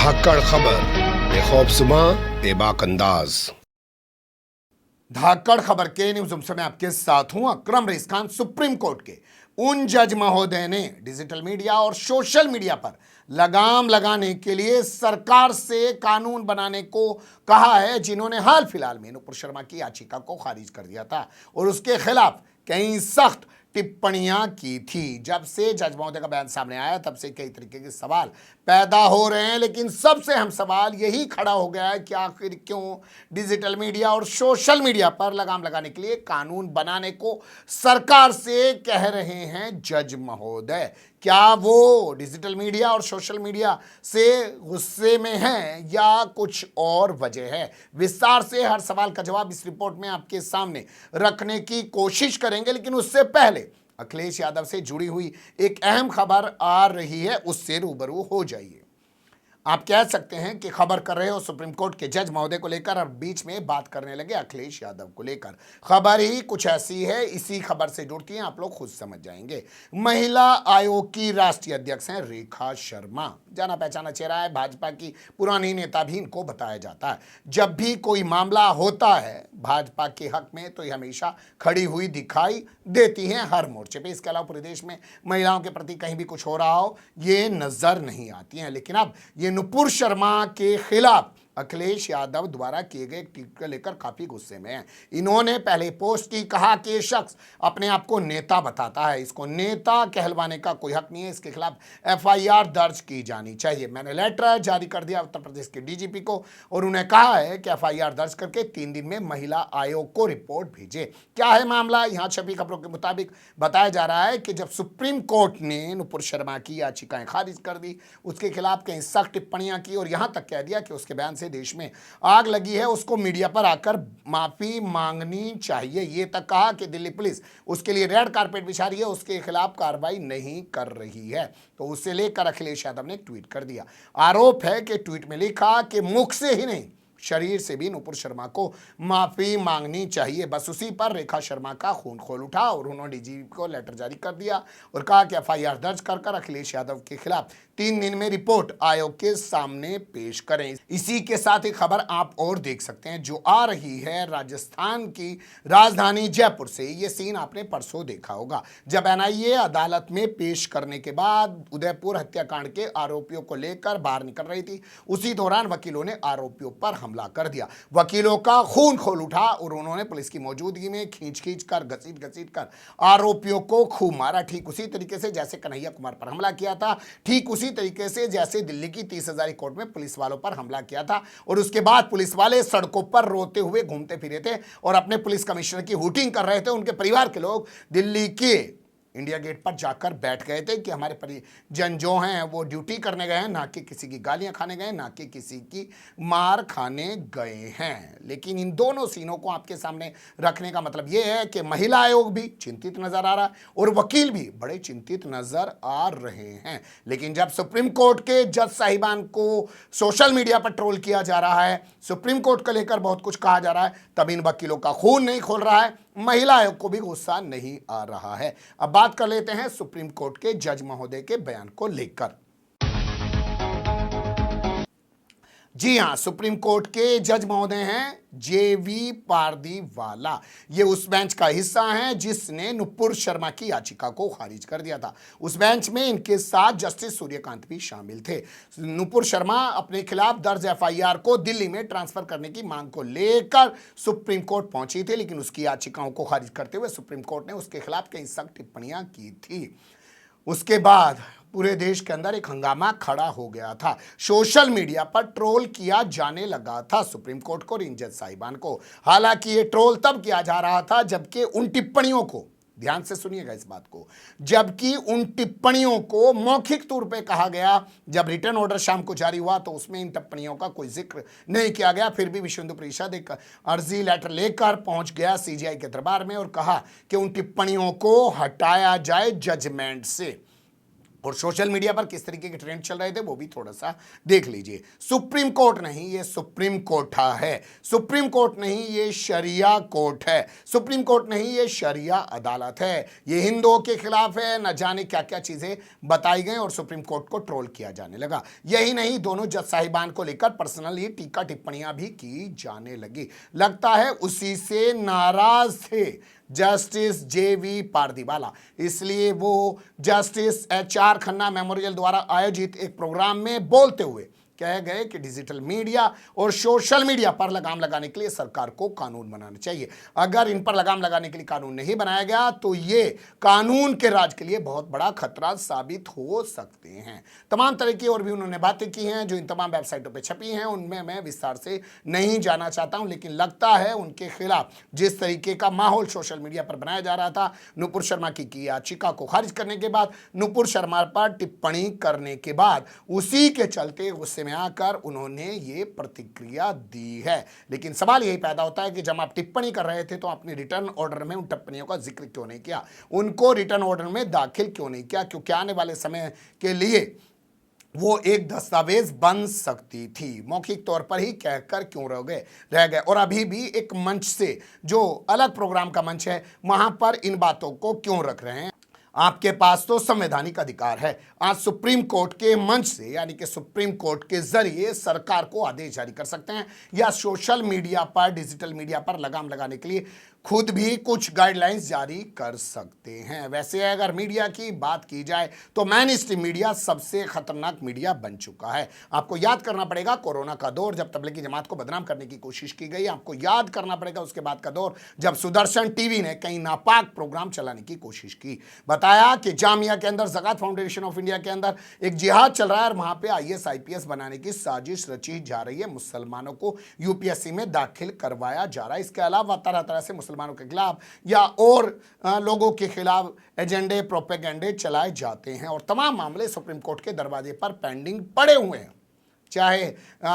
धाकड़ खबर बेखौफजुमा बेबाक अंदाज। धाकड़ खबर के न्यूज रूम में आपके साथ हूं अकरम रईस खान। सुप्रीम कोर्ट के उन जज महोदय ने डिजिटल मीडिया और सोशल मीडिया पर लगाम लगाने के लिए सरकार से कानून बनाने को कहा है, जिन्होंने हाल फिलहाल में नुपुर शर्मा की याचिका को खारिज कर दिया था और उसके खिलाफ कई सख्त टिप्पणियां की थी। जब से जज महोदय का बयान सामने आया तब से कई तरीके के सवाल पैदा हो रहे हैं, लेकिन सबसे अहम सवाल यही खड़ा हो गया है कि आखिर क्यों डिजिटल मीडिया और सोशल मीडिया पर लगाम लगाने के लिए कानून बनाने को सरकार से कह रहे हैं जज महोदय। क्या वो डिजिटल मीडिया और सोशल मीडिया से गुस्से में हैं या कुछ और वजह है? विस्तार से हर सवाल का जवाब इस रिपोर्ट में आपके सामने रखने की कोशिश करेंगे, लेकिन उससे पहले अखिलेश यादव से जुड़ी हुई एक अहम खबर आ रही है, उससे रूबरू हो जाइए। आप कह सकते हैं कि खबर कर रहे हो सुप्रीम कोर्ट के जज महोदय को लेकर और बीच में बात करने लगे अखिलेश यादव को लेकर। खबर ही कुछ ऐसी है, इसी खबर से जुड़ती हैं, आप लोग खुद समझ जाएंगे। महिला आयोग की राष्ट्रीय अध्यक्ष हैं रेखा शर्मा। जाना पहचाना चेहरा है, भाजपा की पुरानी नेता भी इनको बताया जाता है। जब भी कोई मामला होता है भाजपा के हक में तो ये हमेशा खड़ी हुई दिखाई देती हैं हर मोर्चे पे। इसके अलावा पूरे देश में महिलाओं के प्रति कहीं भी कुछ हो रहा हो ये नजर नहीं आती हैं। लेकिन अब ये नुपुर शर्मा के खिलाफ अखिलेश यादव द्वारा किए गए ट्वीट को लेकर काफी गुस्से में हैं। इन्होंने पहले पोस्ट की, कहा कि ये शख्स अपने आप को नेता बताता है, इसको नेता कहलवाने का कोई हक नहीं है, इसके खिलाफ एफआईआर दर्ज की जानी चाहिए। मैंने लेटर जारी कर दिया उत्तर प्रदेश के डीजीपी को और उन्हें कहा है कि एफआईआर दर्ज करके 3 दिन में महिला आयोग को रिपोर्ट भेजे। क्या है मामला? यहाँ छपी खबरों के मुताबिक बताया जा रहा है कि जब सुप्रीम कोर्ट ने नुपुर शर्मा की याचिकाएं खारिज कर दी, उसके खिलाफ कई सख्त टिप्पणियां की और यहां तक कह दिया कि उसके बयान से देश में आग लगी है, उसको मीडिया पर आकर माफी मांगनी चाहिए। ये तक कहा कि दिल्ली पुलिस उसके लिए रेड कारपेट बिछा रही है, उसके खिलाफ कार्रवाई नहीं कर रही है। तो उससे लेकर अखिलेश यादव ने एक ट्वीट कर दिया। आरोप है कि ट्वीट में लिखा कि मुख से ही नहीं शरीर से भी नुपुर शर्मा को माफी मांगनी चाहिए। बस उसी पर रेखा शर्मा का खून खोल उठा और उन्होंने डीजीपी को लेटर जारी कर दिया और कहा कि एफआईआर दर्ज कर अखिलेश यादव के खिलाफ 3 दिन में रिपोर्ट आयोग के सामने पेश करें। इसी के साथ ही खबर आप और देख सकते हैं जो आ रही है राजस्थान की राजधानी जयपुर से। ये सीन आपने परसों देखा होगा जब एनआईए अदालत में पेश करने के बाद उदयपुर हत्याकांड के आरोपियों को लेकर बाहर निकल रही थी। उसी दौरान वकीलों ने आरोपियों पर हमला कर दिया। वकीलों का खून खोल उठा और उन्होंने पुलिस की मौजूदगी में खींच कर घसीट कर आरोपियों को खूब मारा। ठीक उसी तरीके से जैसे कन्हैया कुमार पर हमला किया था, ठीक उसी तरीके से जैसे दिल्ली की 30 हजारी कोर्ट में पुलिस वालों पर हमला किया था। और उसके बाद पुलिस वाले सड़कों पर रोते हुए घूमते फिरे थे और अपने पुलिस कमिश्नर की हुटिंग कर रहे थे। उनके परिवार के लोग दिल्ली के इंडिया गेट पर जाकर बैठ गए थे कि हमारे परिजन जो हैं वो ड्यूटी करने गए हैं, ना कि किसी की गालियां खाने गए, ना कि किसी की मार खाने गए हैं। लेकिन इन दोनों सीनों को आपके सामने रखने का मतलब ये है कि महिला आयोग भी चिंतित नजर आ रहा है और वकील भी बड़े चिंतित नजर आ रहे हैं। लेकिन जब सुप्रीम कोर्ट के जज साहिबान को सोशल मीडिया पर ट्रोल किया जा रहा है, सुप्रीम कोर्ट को लेकर बहुत कुछ कहा जा रहा है, तब इन वकीलों का खून नहीं खोल रहा है, महिला आयोग को भी गुस्सा नहीं आ रहा है। अब बात कर लेते हैं सुप्रीम कोर्ट के जज महोदय के बयान को लेकर। जी हां, सुप्रीम कोर्ट के जज महोदय हैं जेवी पारदीवाला। ये उस बेंच का हिस्सा हैं जिसने नुपुर शर्मा की याचिका को खारिज कर दिया था। उस बेंच में इनके साथ जस्टिस सूर्यकांत भी शामिल थे। नुपुर शर्मा अपने खिलाफ दर्ज एफआईआर को दिल्ली में ट्रांसफर करने की मांग को लेकर सुप्रीम कोर्ट पहुंची थी, लेकिन उसकी याचिकाओं को खारिज करते हुए सुप्रीम कोर्ट ने उसके खिलाफ कई सख्त टिप्पणियां की थी। उसके बाद पूरे देश के अंदर एक हंगामा खड़ा हो गया था। सोशल मीडिया पर ट्रोल किया जाने लगा था सुप्रीम कोर्ट को और इन जज साहिबान को। हालांकि ये ट्रोल तब किया जा रहा था जबकि उन टिप्पणियों को, ध्यान से सुनिएगा इस बात को, जबकि उन टिप्पणियों को मौखिक तौर पे कहा गया। जब रिटर्न ऑर्डर शाम को जारी हुआ तो उसमें इन टिप्पणियों का कोई जिक्र नहीं किया गया। फिर भी विश्व हिंदू परिषद एक अर्जी लेटर लेकर पहुंच गया सीजीआई के दरबार में और कहा कि उन टिप्पणियों को हटाया जाए जजमेंट से। और सोशल मीडिया पर किस तरीके के ट्रेंड चल रहे थे वो भी थोड़ा सा देख लीजिए। सुप्रीम कोर्ट नहीं, ये सुप्रीम कोर्टा है। सुप्रीम कोर्ट नहीं, ये शरिया कोर्ट है। सुप्रीम कोर्ट नहीं, ये शरिया अदालत है। ये हिंदुओं के खिलाफ है, न जाने क्या क्या चीजें बताई गई और सुप्रीम कोर्ट को ट्रोल किया जाने लगा। यही नहीं, दोनों जज साहिबान को लेकर पर्सनली टीका टिप्पणियां भी की जाने लगी। लगता है उसी से नाराज थे जस्टिस जेवी पारदीवाला, इसलिए वो जस्टिस HR खन्ना मेमोरियल द्वारा आयोजित एक प्रोग्राम में बोलते हुए कह गए कि डिजिटल मीडिया और सोशल मीडिया पर लगाम लगाने के लिए सरकार को कानून बनाना चाहिए। अगर इन पर लगाम लगाने के लिए कानून नहीं बनाया गया तो ये कानून के राज के लिए बहुत बड़ा खतरा साबित हो सकते हैं। तमाम तरह की और भी उन्होंने बातें की हैं जो इन तमाम वेबसाइटों पर छपी हैं, उनमें मैं विस्तार से नहीं जाना चाहता हूं, लेकिन लगता है उनके खिलाफ जिस तरीके का माहौल सोशल मीडिया पर बनाया जा रहा था, नुपुर शर्मा की याचिका को खारिज करने के बाद, नुपुर शर्मा पर टिप्पणी करने के बाद, उसी के चलते गुस्से में आकर उन्होंने ये प्रतिक्रिया दी है। लेकिन सवाल यही पैदा होता है कि जब आप टिप्पणी कर रहे थे तो आपने रिटर्न ऑर्डर में उन टिप्पणियों का जिक्र क्यों नहीं किया, उनको रिटर्न ऑर्डर में दाखिल क्यों नहीं किया, क्योंकि आने वाले समय के लिए वो एक दस्तावेज बन सकती थी। मौखिक तौर पर ही कहकर क्यों रह गए और अभी भी एक मंच से, जो अलग प्रोग्राम का मंच है, वहां पर इन बातों को क्यों रख रहे हैं। आपके पास तो संवैधानिक अधिकार है, आज सुप्रीम कोर्ट के मंच से यानी कि सुप्रीम कोर्ट के जरिए सरकार को आदेश जारी कर सकते हैं या सोशल मीडिया पर, डिजिटल मीडिया पर लगाम लगाने के लिए खुद भी कुछ गाइडलाइंस जारी कर सकते हैं। वैसे अगर मीडिया की बात की जाए तो मेन स्ट्रीम मीडिया सबसे खतरनाक मीडिया बन चुका है। आपको याद करना पड़ेगा कोरोना का दौर, जब तबलीगी जमात को बदनाम करने की कोशिश की गई। आपको याद करना पड़ेगा उसके बाद का दौर, जब सुदर्शन टीवी ने कई नापाक प्रोग्राम चलाने की कोशिश की। बताया कि जामिया के अंदर, ज़कात फाउंडेशन ऑफ इंडिया के अंदर एक जिहाद चल रहा है और वहां पे IAS IPS बनाने की साजिश रची जा रही है। मुसलमानों को UPSC में दाखिल करवाया जा रहा है। इसके अलावा तरह तरह से मुसलमानों के खिलाफ या और लोगों के खिलाफ एजेंडे, प्रोपेगेंडे चलाए जाते हैं और तमाम मामले सुप्रीम कोर्ट के दरवाजे पर पेंडिंग पड़े हुए हैं। चाहे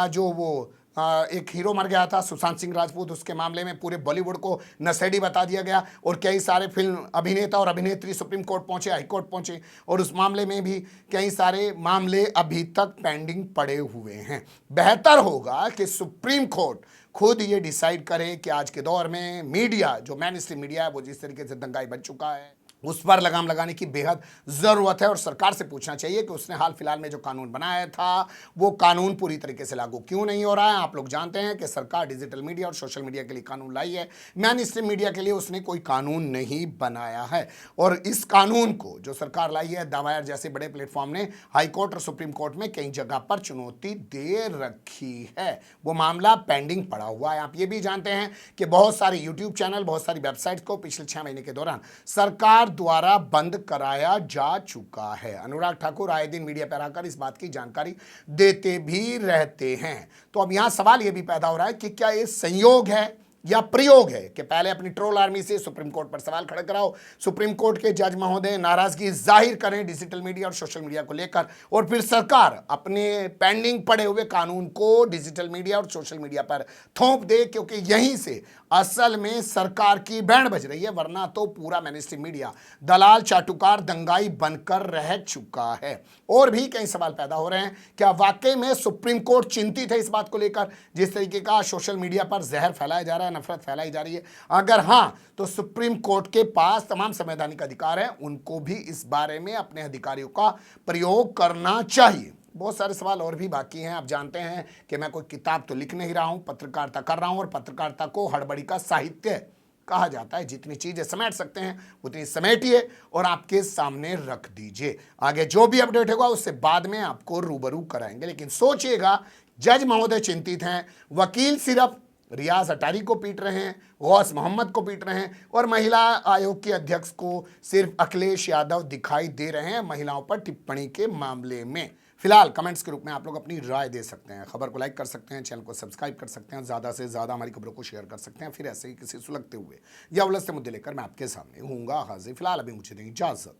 जो वो एक हीरो मर गया था सुशांत सिंह राजपूत, उसके मामले में पूरे बॉलीवुड को नशेड़ी बता दिया गया और कई सारे फिल्म अभिनेता और अभिनेत्री सुप्रीम कोर्ट पहुंचे, हाई कोर्ट पहुंचे और उस मामले में भी कई सारे मामले अभी तक पेंडिंग पड़े हुए हैं। बेहतर होगा कि सुप्रीम कोर्ट खुद ये डिसाइड करे कि आज के दौर में मीडिया, जो मेन स्ट्रीम मीडिया है, वो जिस तरीके से दंगाई बन चुका है, उस पर लगाम लगाने की बेहद ज़रूरत है और सरकार से पूछना चाहिए कि उसने हाल फिलहाल में जो कानून बनाया था वो कानून पूरी तरीके से लागू क्यों नहीं हो रहा है। आप लोग जानते हैं कि सरकार डिजिटल मीडिया और सोशल मीडिया के लिए कानून लाई है, मेन स्ट्रीम मीडिया के लिए उसने कोई कानून नहीं बनाया है। और इस कानून को जो सरकार लाई है, दावायर जैसे बड़े प्लेटफॉर्म ने हाई कोर्ट और सुप्रीम कोर्ट में कई जगह पर चुनौती दे रखी है, वो मामला पेंडिंग पड़ा हुआ है। आप ये भी जानते हैं कि बहुत सारे यूट्यूब चैनल, बहुत सारी वेबसाइट को पिछले 6 महीने के दौरान सरकार द्वारा बंद कराया जा चुका है। अनुराग ठाकुर आए दिन मीडिया पर आकर इस बात की जानकारी देते भी रहते हैं। तो अब यहां सवाल यह भी पैदा हो रहा है कि क्या ये संयोग है या प्रयोग है कि पहले अपनी ट्रोल आर्मी से सुप्रीम कोर्ट पर सवाल खड़े कराओ, सुप्रीम कोर्ट के जज महोदय नाराजगी जाहिर करें डिजिटल मीडिया और सोशल मीडिया को लेकर, और फिर सरकार अपने पेंडिंग पड़े हुए कानून को डिजिटल मीडिया और सोशल मीडिया पर थोप दे, क्योंकि यहीं से असल में सरकार की बैंड बज रही है। वरना तो पूरा मेनस्ट्रीम मीडिया दलाल, चाटुकार, दंगाई बनकर रह चुका है। और भी कई सवाल पैदा हो रहे हैं, क्या वाकई में सुप्रीम कोर्ट चिंतित है इस बात को लेकर, जिस तरीके का सोशल मीडिया पर जहर फैलाया जा रहा है, नफरत फैलाई जा रही है। अगर हां, तो सुप्रीम कोर्ट के पास तमाम संवैधानिक अधिकार है, उनको भी इस बारे में अपने अधिकारियों का प्रयोग करना चाहिए। बहुत सारे सवाल और भी बाकी हैं। आप जानते हैं कि मैं कोई किताब तो लिख नहीं रहा हूं, पत्रकारिता कर रहा हूं और पत्रकारिता को हड़बड़ी का साहित्य कहा जाता है। जितनी चीजें समेट सकते हैं उतनी समेटिए और आपके सामने रख दीजिए। आगे जो भी अपडेट होगा उससे बाद में आपको रूबरू कराएंगे। लेकिन सोचिएगा, जज महोदय चिंतित हैं, वकील सिर्फ रियाज अटारी को पीट रहे हैं, गौस मोहम्मद को पीट रहे हैं और महिला आयोग के अध्यक्ष को सिर्फ अखिलेश यादव दिखाई दे रहे हैं महिलाओं पर टिप्पणी के मामले में। फिलहाल कमेंट्स के रूप में आप लोग अपनी राय दे सकते हैं, खबर को लाइक कर सकते हैं, चैनल को सब्सक्राइब कर सकते हैं, ज़्यादा से ज़्यादा हमारी खबरों को शेयर कर सकते हैं। फिर ऐसे ही किसी सुलगते हुए या उलझते मुद्दे लेकर मैं आपके सामने हूँगा हाजिर। फिलहाल अभी मुझे दें इजाज़त।